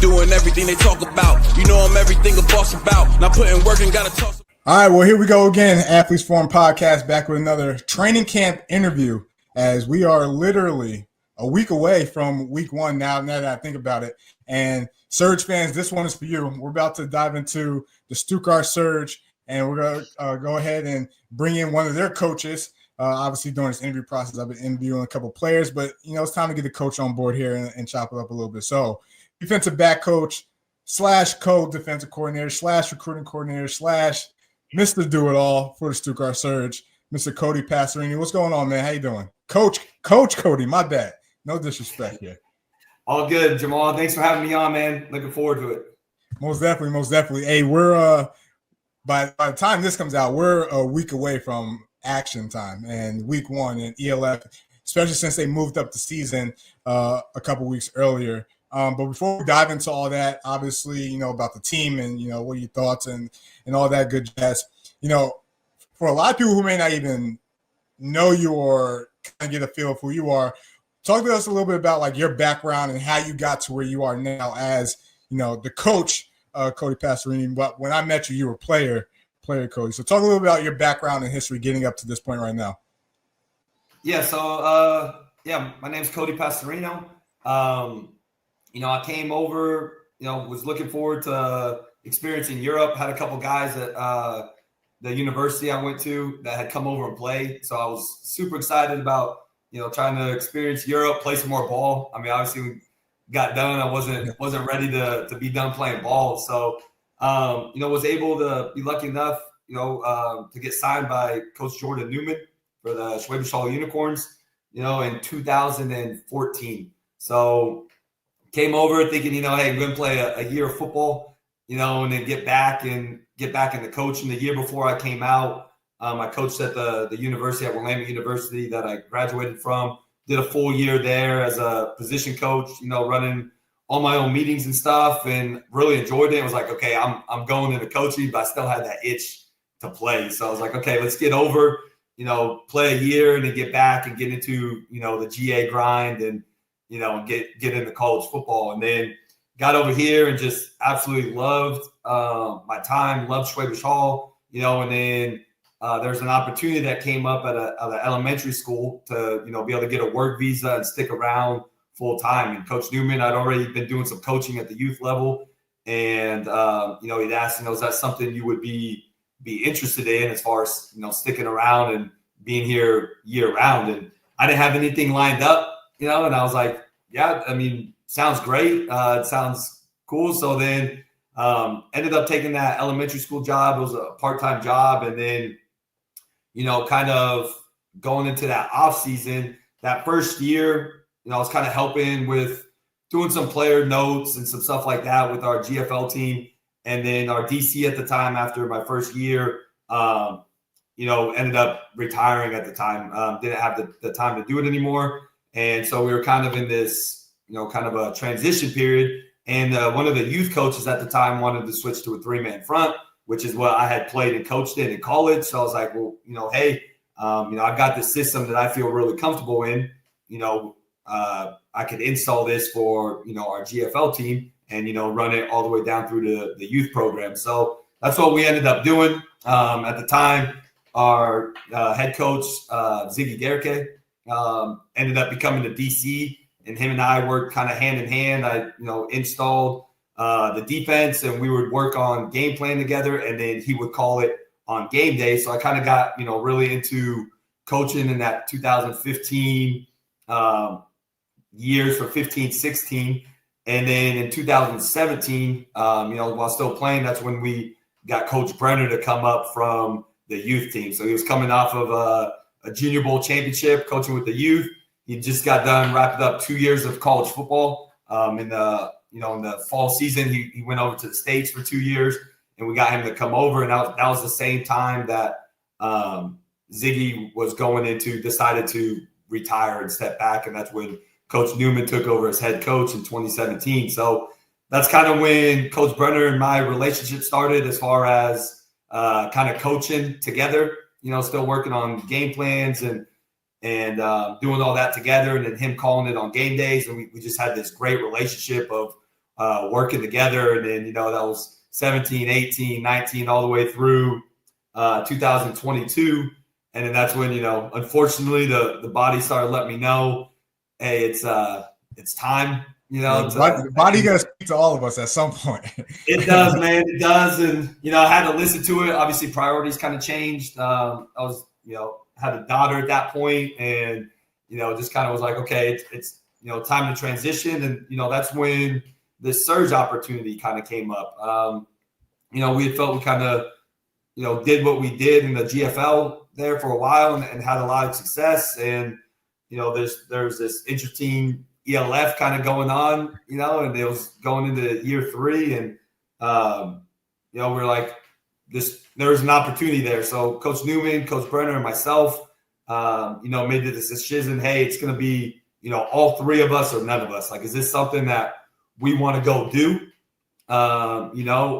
doing everything they talk about. You know I'm everything a boss about. Not putting work and gotta toss. All right, well, here we go again. Athletes Forum Podcast back with another training camp interview as we are literally a week away from week one now that I think about it. And Surge fans, this one is for you. We're about to dive into the Stuttgart Surge, and we're going to go ahead and bring in one of their coaches. Obviously, during this interview process, I've been interviewing a couple of players, but, it's time to get the coach on board here and chop it up a little bit. So defensive back coach / co-defensive coordinator / recruiting coordinator / Mr. Do-It-All for the Stuttgart Surge, Mr. Cody Pastorino. What's going on, man? How you doing? Coach Cody, my bad. No disrespect here. All good, Jamal. Thanks for having me on, man. Looking forward to it. Most definitely. Hey, we're by the time this comes out, we're a week away from action time and week one in ELF, especially since they moved up the season a couple weeks earlier. But before we dive into all that, obviously, about the team and, what are your thoughts and all that good jazz. For a lot of people who may not even know you or kind of get a feel of who you are, talk to us a little bit about like your background and how you got to where you are now as, the coach, Cody Pastorino. But when I met you, you were player Cody. So talk a little bit about your background and history getting up to this point right now. Yeah. So, my name's Cody Pastorino. I came over, was looking forward to experiencing Europe, had a couple guys at the university I went to that had come over and play. So I was super excited about, trying to experience Europe, play some more ball. I mean, obviously we got done. I wasn't ready to be done playing ball. So, was able to be lucky enough, to get signed by Coach Jordan Newman for the Schwäbisch Hall Unicorns, in 2014. So came over thinking, hey, I'm going to play a year of football, and then get back into coaching. The year before I came out, I coached at the university at Willamette University that I graduated from. Did a full year there as a position coach, running all my own meetings and stuff, and really enjoyed it. It was like, okay, I'm going into coaching, but I still had that itch to play. So I was like, okay, let's get over, play a year and then get back and get into, the GA grind and, get into college football. And then got over here and just absolutely loved my time, loved Schwäbisch Hall, and then there's an opportunity that came up at an elementary school to, be able to get a work visa and stick around full time. And Coach Newman, I'd already been doing some coaching at the youth level. And, he'd asked, is that something you would be interested in as far as, sticking around and being here year round? And I didn't have anything lined up, and I was like, yeah, I mean, sounds great. It sounds cool. So then ended up taking that elementary school job. It was a part-time job. And then, kind of going into that off season, that first year, I was kind of helping with doing some player notes and some stuff like that with our GFL team. And then our DC at the time, after my first year, ended up retiring at the time. Didn't have the time to do it anymore. And so we were kind of in this, kind of a transition period. And one of the youth coaches at the time wanted to switch to a 3-man front, which is what I had played and coached in college. So I was like, well, hey, I've got this system that I feel really comfortable in. I could install this for, our GFL team and, run it all the way down through to the youth program. So that's what we ended up doing. At the time, our head coach, Ziggy Gerke, ended up becoming the DC, and him and I worked kind of hand in hand. I, installed the defense, and we would work on game plan together, and then he would call it on game day. So I kind of got, really into coaching in that 2015 years for 15, 16. And then in 2017, while still playing, that's when we got Coach Brenner to come up from the youth team. So he was coming off of a Junior Bowl championship, coaching with the youth. He just got done, wrapped up 2 years of college football. In the fall season, he went over to the States for 2 years, and we got him to come over. And that was the same time that Ziggy was decided to retire and step back. And that's when Coach Newman took over as head coach in 2017. So that's kind of when Coach Brenner and my relationship started, as far as kind of coaching together, still working on game plans and doing all that together, and then him calling it on game days. And we just had this great relationship of working together. And then, that was 17, 18, 19, all the way through 2022. And then that's when, unfortunately the body started letting me know, hey, it's time, the body got to speak to all of us at some point. It does, man. It does. And, I had to listen to it. Obviously priorities kind of changed. I was, had a daughter at that point and, just kind of was like, okay, it's time to transition. And, that's when this Surge opportunity kind of came up. We had felt we kind of, did what we did in the GFL there for a while and had a lot of success. And, there's this interesting ELF kind of going on, and it was going into year 3. And, we're like, there was an opportunity there. So Coach Newman, Coach Brenner, and myself, made the decision, hey, it's going to be, all 3 of us or none of us. Like, is this something that we want to go do, or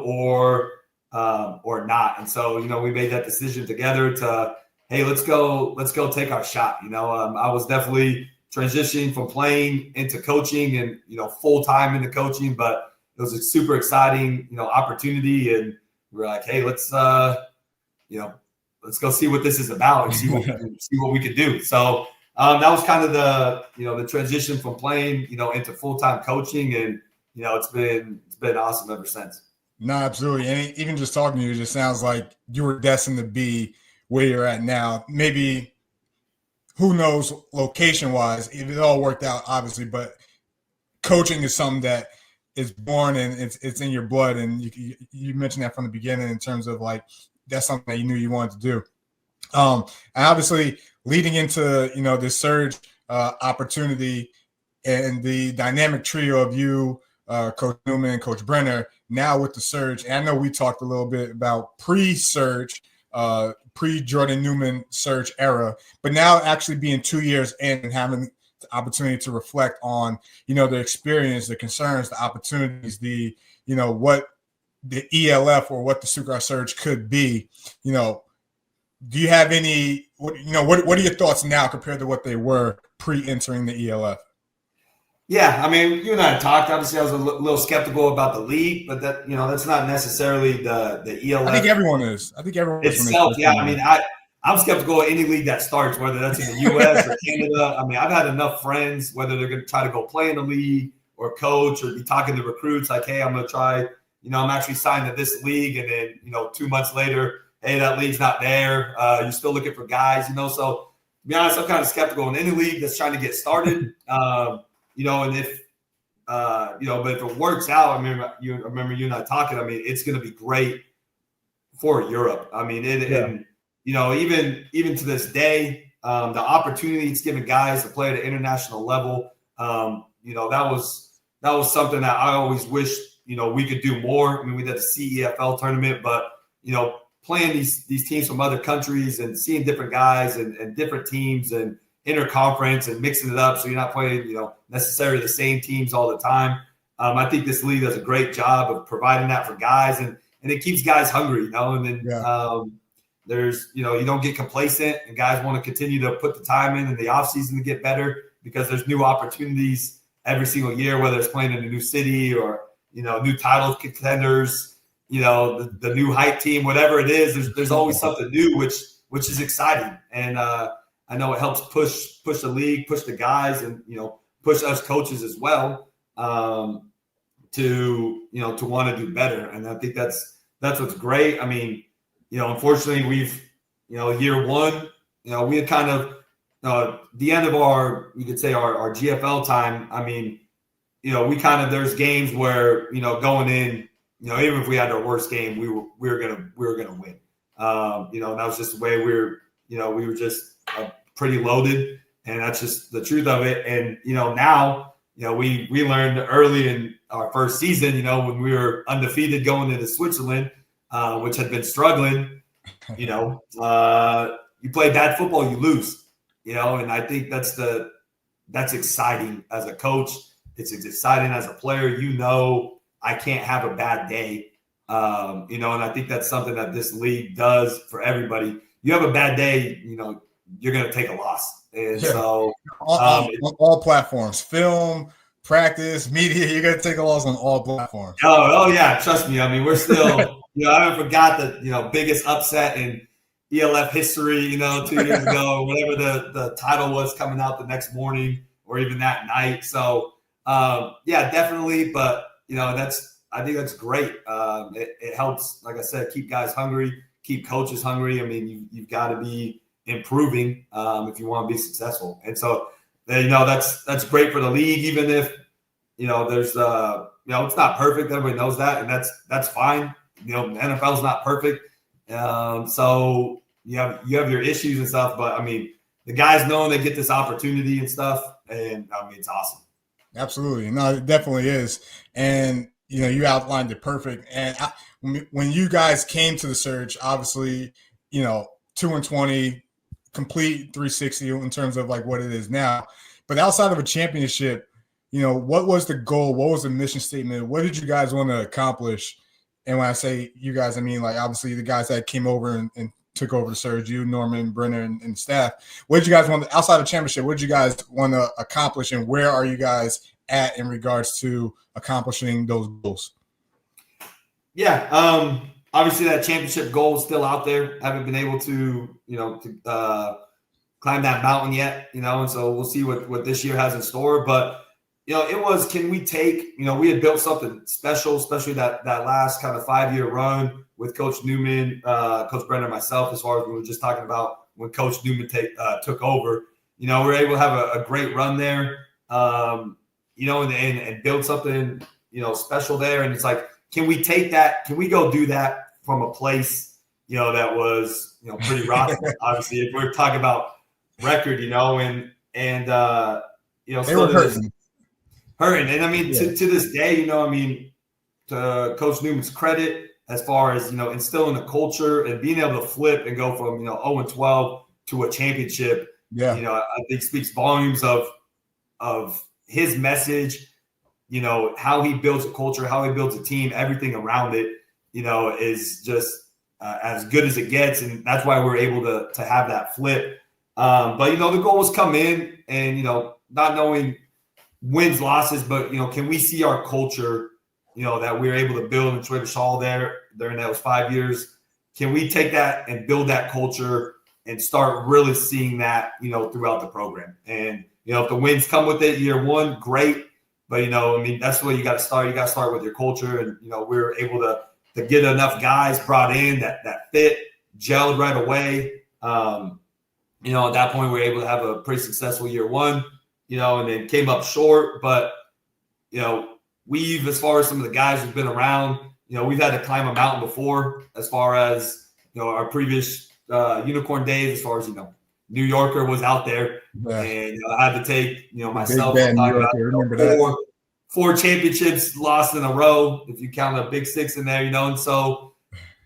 not? And so, we made that decision together to, hey, let's go take our shot. I was definitely transitioning from playing into coaching and, full time into coaching, but it was a super exciting, opportunity. And we're like, hey, let's go see what this is about and see what we could do. So that was kind of the transition from playing, into full-time coaching. And, it's been awesome ever since. No, absolutely. And even just talking to you, it just sounds like you were destined to be where you're at now. Maybe, who knows, location-wise, if it all worked out, obviously, but coaching is something that is born and it's in your blood. And you mentioned that from the beginning in terms of like, that's something that you knew you wanted to do. And obviously leading into, this Surge opportunity and the dynamic trio of you, Coach Newman and Coach Brenner, now with the Surge. And I know we talked a little bit about pre-Surge, pre-Jordan Newman Surge era, but now actually being 2 years in and having the opportunity to reflect on, the experience, the concerns, the opportunities, what the ELF or what the Stuttgart Surge could be. Do you have any, what are your thoughts now compared to what they were pre-entering the ELF? Yeah, I mean, you and I talked. Obviously, I was a little skeptical about the league, but that's not necessarily the ELF. I think everyone is. Itself, yeah. I mean, I'm skeptical of any league that starts, whether that's in the U.S. or Canada. I mean, I've had enough friends, whether they're going to try to go play in the league or coach or be talking to recruits, like, hey, I'm going to try. I'm actually signed to this league, and then 2 months later, hey, that league's not there. You're still looking for guys, So, to be honest, I'm kind of skeptical in any league that's trying to get started. And if, but if it works out, I remember you and I talking, I mean, it's going to be great for Europe. I mean, and, even to this day, the opportunity it's given guys to play at an international level, that was something that I always wished, we could do more. I mean, we did the CEFL tournament, but, playing these teams from other countries and seeing different guys and different teams and interconference and mixing it up so you're not playing, necessarily the same teams all the time. I think this league does a great job of providing that for guys, and it keeps guys hungry, and then there's, you don't get complacent, and guys want to continue to put the time in the offseason to get better because there's new opportunities every single year, whether it's playing in a new city or, new title contenders, the new hype team, whatever it is, there's always something new, which is exciting. And, I know it helps push the league, push the guys, and push us coaches as well to want to do better. And I think that's what's great. I mean, unfortunately, we've year one, we had kind of the end of our, you could say our GFL time. I mean, we kind of, there's games where going in, even if we had our worst game, we were gonna win. And that was just the way we were just pretty loaded, and that's just the truth of it. And now we learned early in our first season, when we were undefeated going into Switzerland, which had been struggling. You play bad football, you lose. And I think that's exciting as a coach. It's exciting as a player. I can't have a bad day. And I think that's something that this league does for everybody. You have a bad day, you're going to take a loss. And so on all platforms, film, practice, media, you're going to take a loss on all platforms. Oh, yeah. Trust me. I mean, we're still, I haven't forgot the, biggest upset in ELF history, 2 years ago, or whatever the title was coming out the next morning or even that night. So, yeah, definitely. But, I think that's great. It helps, like I said, keep guys hungry, keep coaches hungry. I mean, you've got to be improving if you want to be successful. And so, that's great for the league, even if, there's it's not perfect. Everybody knows that. And that's fine. The NFL is not perfect. So you have your issues and stuff, but I mean, the guys know they get this opportunity and stuff. And I mean, it's awesome. Absolutely. No, it definitely is. And, you outlined it perfect. And when you guys came to the Surge, obviously, 2-20, complete 360 in terms of like what it is now. But outside of a championship, what was the goal? What was the mission statement? What did you guys want to accomplish? And when I say you guys, I mean, like, obviously the guys that came over and took over the Surge, you, Norman, Brenner, and staff. What did you guys want outside of championship? What did you guys want to accomplish, and where are you guys at in regards to accomplishing those goals? Yeah. Obviously that championship goal is still out there. Haven't been able to, climb that mountain yet, and so we'll see what this year has in store. But, it was, can we take, we had built something special, especially that last kind of 5-year run with Coach Newman, Coach Brenner, and myself, as far as we were just talking about when Coach Newman took over. We were able to have a great run there, and build something, special there. And it's like, can we take that? Can we go do that from a place, that was, pretty rocky? Obviously, if we're talking about record, they were hurting. And I mean, to this day, to Coach Newman's credit, as far as, instilling a culture and being able to flip and go from, 0-12 to a championship, I think speaks volumes of his message, how he builds a culture, how he builds a team, everything around it, is just as good as it gets. And that's why we're able to have that flip. But, the goal was come in and, not knowing wins, losses, but, can we see our culture, that we were able to build in Travis Hall there during those 5 years? Can we take that and build that culture and start really seeing that, throughout the program? And, if the wins come with it year one, great. But, that's the way you got to start. You got to start with your culture. And, we were able to get enough guys brought in that fit, gelled right away. At that point, we were able to have a pretty successful year one, and then came up short. But, we've, as far as some of the guys who've been around, we've had to climb a mountain before, as far as, our previous unicorn days, as far as, New Yorker was out there. Yeah. And I had to take, myself, four championships lost in a row, if you count a big six in there, and so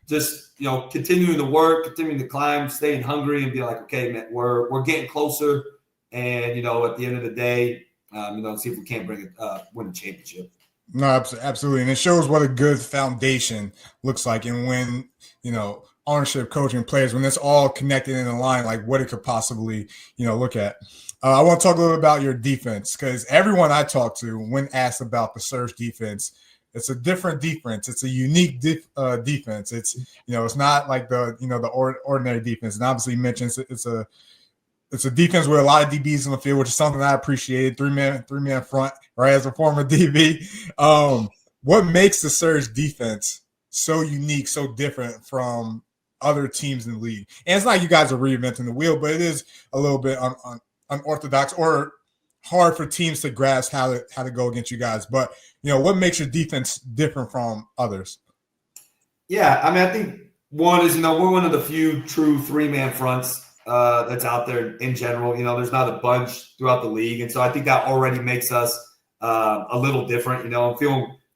just, continuing to work, continuing to climb, staying hungry and be like, okay, man, we're getting closer. And, at the end of the day, see if we can't win a championship. No, absolutely. And it shows what a good foundation looks like. And when, ownership, coaching, players, when it's all connected in a line, like what it could possibly, look at. I want to talk a little about your defense, because everyone I talk to, when asked about the Surge defense, it's a different defense. It's a unique defense. It's, it's not like the ordinary defense. And obviously you mentioned it's a defense with a lot of DBs on the field, which is something I appreciated. Three-man front, right? As a former DB, what makes the Surge defense so unique, so different from other teams in the league? And it's not you guys are reinventing the wheel, but it is a little bit unorthodox or hard for teams to grasp how to go against you guys. But what makes your defense different from others? Yeah, I mean, I think one is we're one of the few true 3-man fronts that's out there in general. There's not a bunch throughout the league, and so I think that already makes us a little different.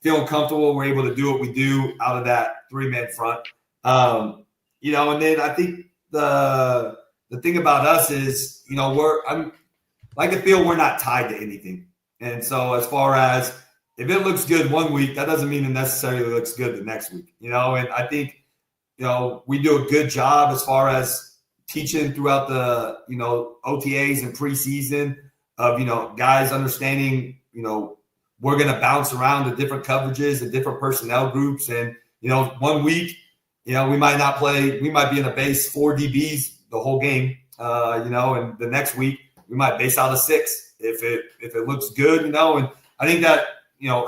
Feeling comfortable, we're able to do what we do out of that 3-man front. And then I think the thing about us is, I'm like to feel we're not tied to anything. And so as far as if it looks good one week, that doesn't mean it necessarily looks good the next week, and I think, we do a good job as far as teaching throughout the, OTAs and preseason of, guys understanding, we're going to bounce around to different coverages and different personnel groups. And, 1 week, we might not play. We might be in a base 4 DBs the whole game, and the next week we might base out a 6 if it looks good, And I think that,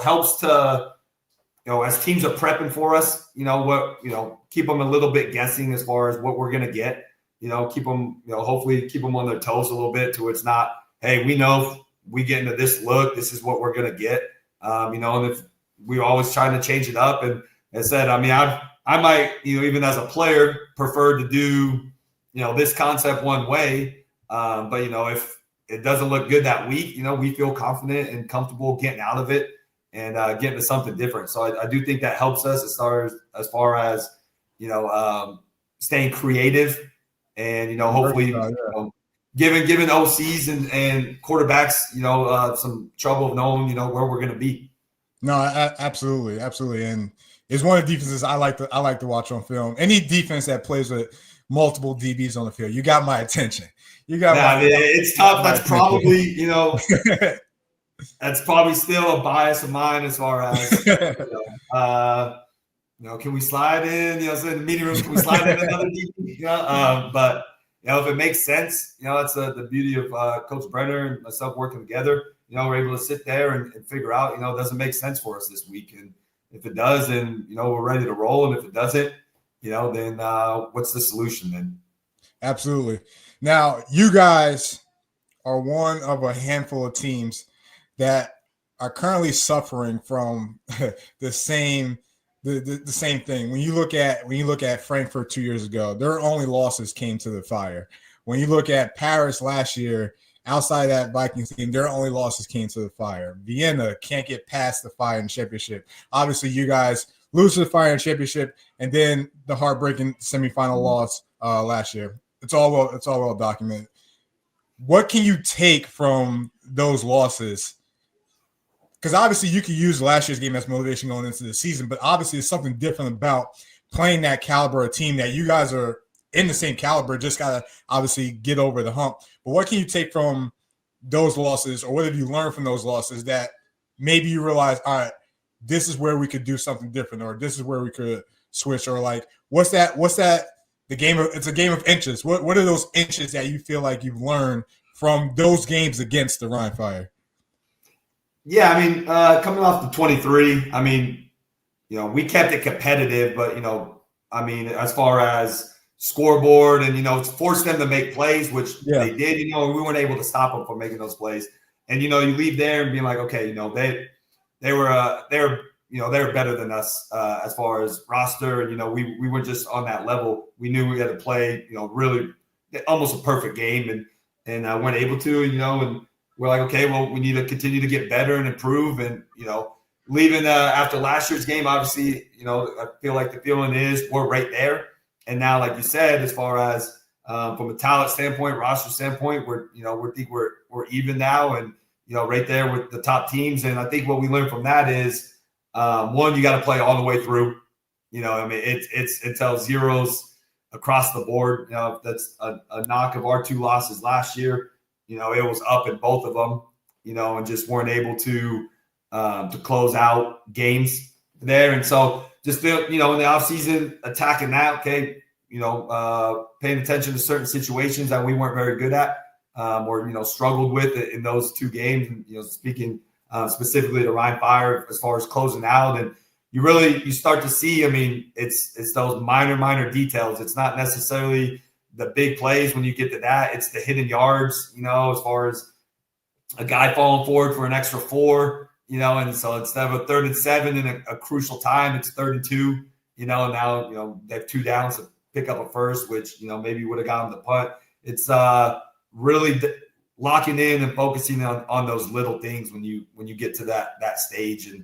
helps to, as teams are prepping for us, keep them a little bit guessing as far as what we're going to get, keep them, hopefully keep them on their toes a little bit to it's not, hey, we know if we get into this look, this is what we're going to get, and if we're always trying to change it up. And as I said, I might, even as a player, prefer to do, this concept one way. But, if it doesn't look good that week, we feel confident and comfortable getting out of it and getting to something different. So I do think that helps us as far as staying creative and, hopefully, giving OCs and quarterbacks, some trouble of knowing, where we're going to be. No, absolutely. Absolutely. And it's one of the defenses I like to watch on film. Any defense that plays with multiple DBs on the field, you got my attention. It's tough. That's probably, that's probably still a bias of mine as far as, can we slide in, so in the meeting rooms, can we slide in another DB? But, if it makes sense, that's the beauty of Coach Brenner and myself working together. We're able to sit there and figure out, does it make sense for us this week? And if it does, then, we're ready to roll. And if it doesn't, then what's the solution then? Absolutely. Now, you guys are one of a handful of teams that are currently suffering from the same thing. When you look at Frankfurt 2 years ago, their only losses came to the Fire. When you look at Paris last year, outside of that Vikings team, their only losses came to the Fire. Vienna can't get past the Fire in championship. Obviously, you guys lose to the Fire in championship, and then the heartbreaking semifinal loss last year. It's all well documented. What can you take from those losses? Because obviously you could use last year's game as motivation going into the season, but obviously it's something different about playing that caliber of team that you guys are in the same caliber, just got to obviously get over the hump. But what can you take from those losses, or what have you learned from those losses that maybe you realize, all right, this is where we could do something different, or this is where we could switch, or like, what's that? It's a game of inches. What are those inches that you feel like you've learned from those games against the Rhein Fire? Yeah, coming off the 23, we kept it competitive, but, as far as scoreboard and, force them to make plays, which they did, we weren't able to stop them from making those plays. And, you leave there and being like, okay, they were better than us as far as roster. And, we were just on that level. We knew we had to play, really almost a perfect game and weren't able to, and we're like, okay, well, we need to continue to get better and improve. And, leaving after last year's game, obviously, I feel like the feeling is we're right there. And now, like you said, as far as from a talent standpoint, roster standpoint, we're even now and, right there with the top teams. And I think what we learned from that is, one, you got to play all the way through. It's until zeros across the board. That's a knock of our 2 losses last year. It was up in both of them, and just weren't able to close out games there. And so just feel, in the offseason, attacking that, okay, paying attention to certain situations that we weren't very good at or, struggled with in those 2 games. And, speaking specifically to Rhein Fire as far as closing out. And you start to see, it's those minor details. It's not necessarily the big plays when you get to that. It's the hidden yards, as far as a guy falling forward for an extra 4, and so instead of a 3rd and 7 in a crucial time, it's 3rd and 2, now, they have 2 downs to pick up a first, which, maybe would have gotten the punt. It's really locking in and focusing on those little things when you get to that stage. And,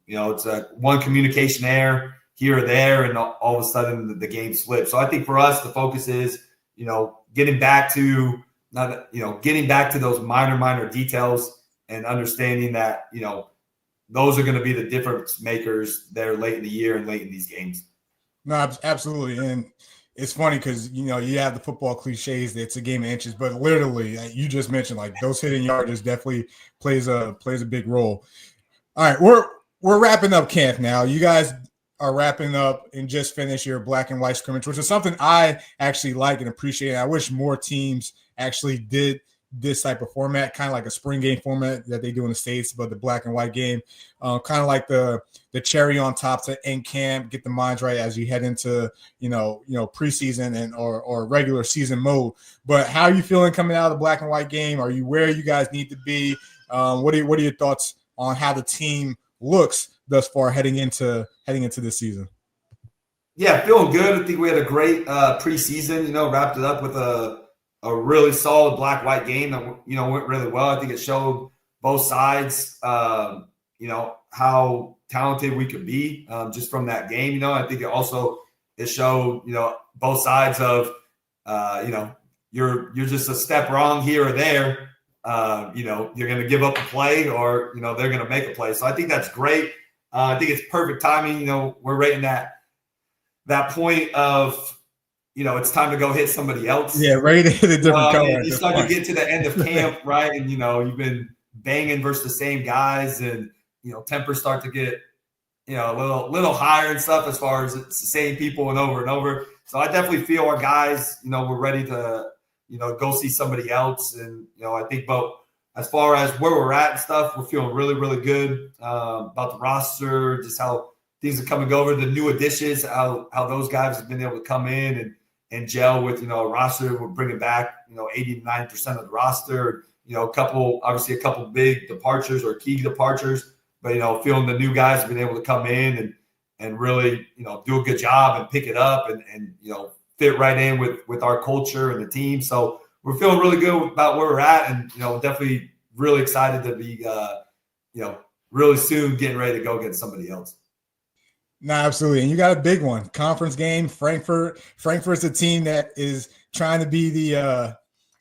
it's one communication error here or there, and all of a sudden the game slips. So I think for us, the focus is, getting back to those minor details and understanding that, those are going to be the difference makers there late in the year and late in these games. No, absolutely. And it's funny because, you know, you have the football cliches that it's a game of inches, but literally, like you just mentioned, like those hitting yards definitely plays a big role. All right, we're wrapping up camp now. You guys are wrapping up and just finished your black and white scrimmage, which is something I actually like and appreciate. I wish more teams actually did this type of format, kind of like a spring game format that they do in the States, but the black and white game, kind of like the cherry on top to end camp, get the minds right as you head into, you know, preseason and or regular season mode. But how are you feeling coming out of the black and white game? Are you where you guys need to be? What are your thoughts on how the team looks thus far heading into this season? Yeah, feeling good. I think we had a great preseason, you know, wrapped it up with a really solid black-white game that, you know, went really well. I think it showed both sides, you know, how talented we could be just from that game. You know, I think it showed, you know, both sides of, you know, you're just a step wrong here or there. You know, you're going to give up a play or, you know, they're going to make a play. So I think that's great. I think it's perfect timing. You know, we're right in that point of, you know, it's time to go hit somebody else. Yeah, right. A different color. You start to get to the end of camp, right? And, you know, you've been banging versus the same guys and, you know, tempers start to get, you know, a little higher and stuff as far as it's the same people and over. So I definitely feel our guys, you know, we're ready to, you know, go see somebody else. And, you know, I think about as far as where we're at and stuff, we're feeling really, really good about the roster, just how things are coming over, the new additions, how those guys have been able to come in and gel with, you know, a roster. We're bringing back, you know, 89% of the roster, you know, obviously a couple big departures or key departures, but, you know, feeling the new guys have been able to come in and really, you know, do a good job and pick it up and you know, fit right in with our culture and the team. So we're feeling really good about where we're at and, you know, definitely really excited to be, you know, really soon getting ready to go against somebody else. No, absolutely. And you got a big one. Conference game, Frankfurt. Frankfurt's a team that is trying to be the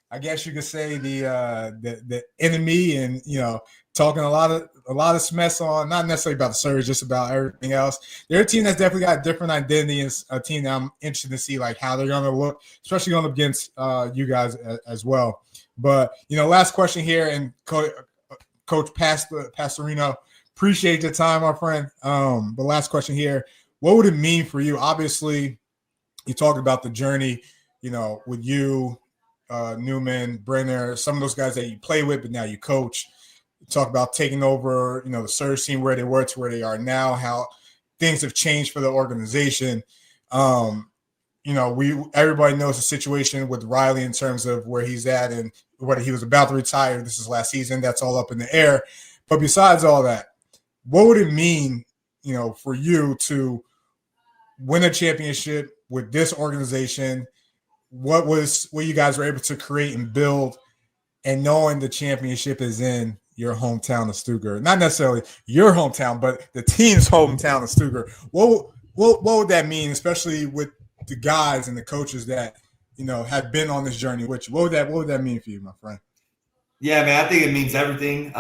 I guess you could say the enemy and, you know, talking a lot of smash on, not necessarily about the Surge, just about everything else. They're a team that's definitely got a different identity and a team that I'm interested to see like how they're going to look, especially going up against you guys as well. But, you know, last question here, and Coach Pastorino, appreciate your time, my friend. The last question here, what would it mean for you? Obviously, you talked about the journey, you know, with you, Newman, Brenner, some of those guys that you play with, but now you coach. You talk about taking over, you know, the Surge team, where they were to where they are now, how things have changed for the organization. You know, everybody knows the situation with Riley in terms of where he's at and whether he was about to retire. This is last season. That's all up in the air. But besides all that, what would it mean, you know, for you to win a championship with this organization? What you guys were able to create and build, and knowing the championship is in your hometown of Stuttgart, not necessarily your hometown, but the team's hometown of Stuttgart. What would that mean, especially with the guys and the coaches that, you know, have been on this journey with you? What would that mean for you, my friend? Yeah, man, I think it means everything.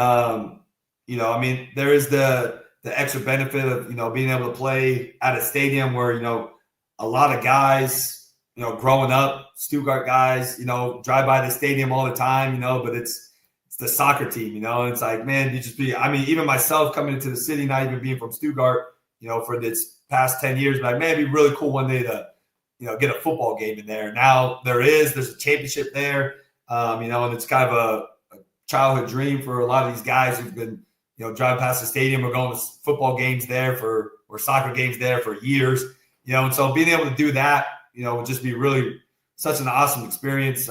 You know, I mean, there is the extra benefit of, you know, being able to play at a stadium where, you know, a lot of guys, you know, growing up, Stuttgart guys, you know, drive by the stadium all the time, you know, but it's the soccer team, you know, and it's like, man, even myself coming into the city, not even being from Stuttgart, you know, for this past 10 years, like, man, it'd be really cool one day to, you know, get a football game in there. Now there's a championship there, you know, and it's kind of a childhood dream for a lot of these guys who've been, you know, driving past the stadium or going to football games there or soccer games there for years, you know, and so being able to do that, you know, would just be really such an awesome experience,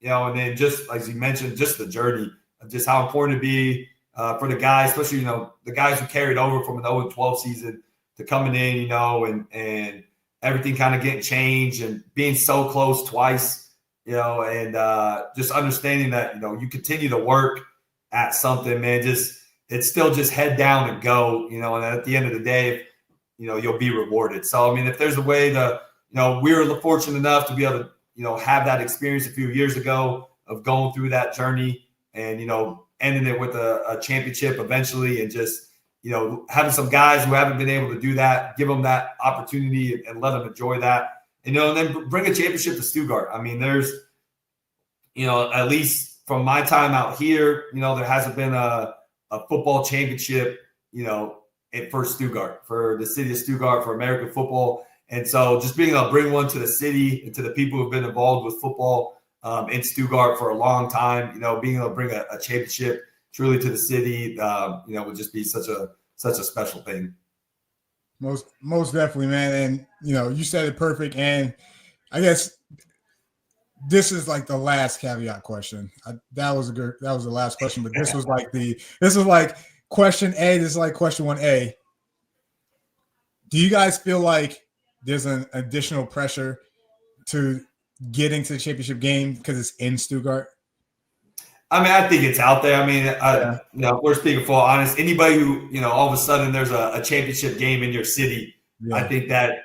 you know, and then just, as you mentioned, just the journey of just how important it be for the guys, especially, you know, the guys who carried over from an 0-12 season to coming in, you know, and everything kind of getting changed and being so close twice, you know, and just understanding that, you know, you continue to work at something, man, it's still just head down and go, you know, and at the end of the day, you know, you'll be rewarded. So, I mean, if there's a way to, you know, we were fortunate enough to be able to, you know, have that experience a few years ago of going through that journey and, you know, ending it with a championship eventually, and just, you know, having some guys who haven't been able to do that, give them that opportunity and let them enjoy that and then bring a championship to Stuttgart. I mean, there's, at least from my time out here, there hasn't been a football championship, for Stuttgart, for the city of Stuttgart, for American football. And so just being able to bring one to the city and to the people who've been involved with football in Stuttgart for a long time, being able to bring a championship truly to the city, would just be such a special thing. Most definitely, man. And, you said it perfect. And I guess this is like the last caveat question. That was the last question, but this was like question A. This is like question 1A. Do you guys feel like there's an additional pressure to getting to the championship game because it's in Stuttgart? I mean, I think it's out there. I mean, if we're speaking full honest, anybody who, all of a sudden there's a championship game in your city, I think that,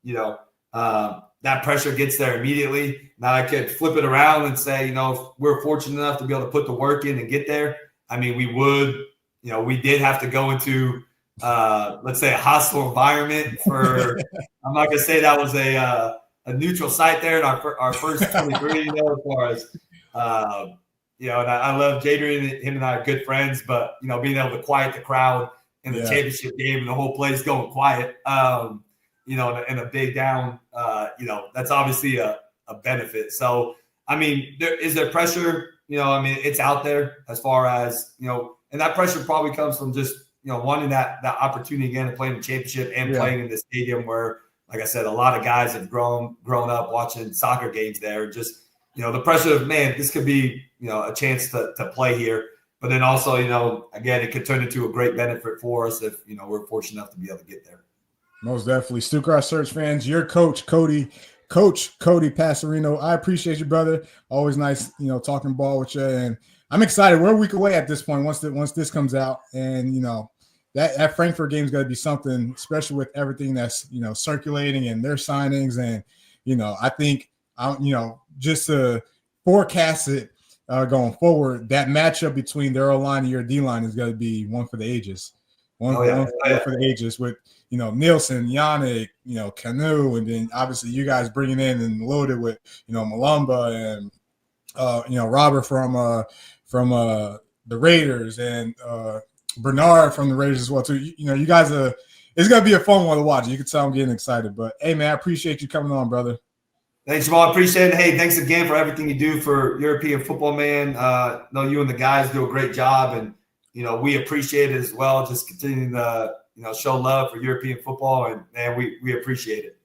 that pressure gets there immediately. Now I could flip it around and say, if we're fortunate enough to be able to put the work in and get there, I mean, we would, we did have to go into, let's say, a hostile environment for, I'm not going to say that was a neutral site there in our first 23, as far as, and I love Jadrian. Him and I are good friends, but, being able to quiet the crowd in the championship game and the whole place going quiet, in a big down, that's obviously a benefit. So, I mean, is there pressure? I mean, it's out there as far as, and that pressure probably comes from just, wanting that opportunity again to play in the championship and playing in the stadium where, like I said, a lot of guys have grown up watching soccer games there. Just, the pressure of, man, this could be, a chance to play here. But then also, again, it could turn into a great benefit for us if, we're fortunate enough to be able to get there. Most definitely. Stuttgart Surge fans, your coach, Cody Pastorino. I appreciate you, brother. Always nice, talking ball with you. And I'm excited. We're a week away at this point once this comes out. And, that Frankfurt game is going to be something, especially with everything that's, circulating and their signings. And, I think, just to forecast it going forward, that matchup between their O-line and your D-line is going to be one for the ages. One for the ages with, Nielsen, Yannick, Canu, and then obviously you guys bringing in and loaded with, Malumba and, Robert from the Raiders and Bernard from the Raiders as well too. You guys it's gonna be a fun one to watch. You can tell I'm getting excited. But hey, man, I appreciate you coming on, brother. Thanks, Jamal. I appreciate it. Hey, thanks again for everything you do for European football, man. Know you and the guys do a great job, and we appreciate it as well. Just continuing to show love for European football, and man, we appreciate it.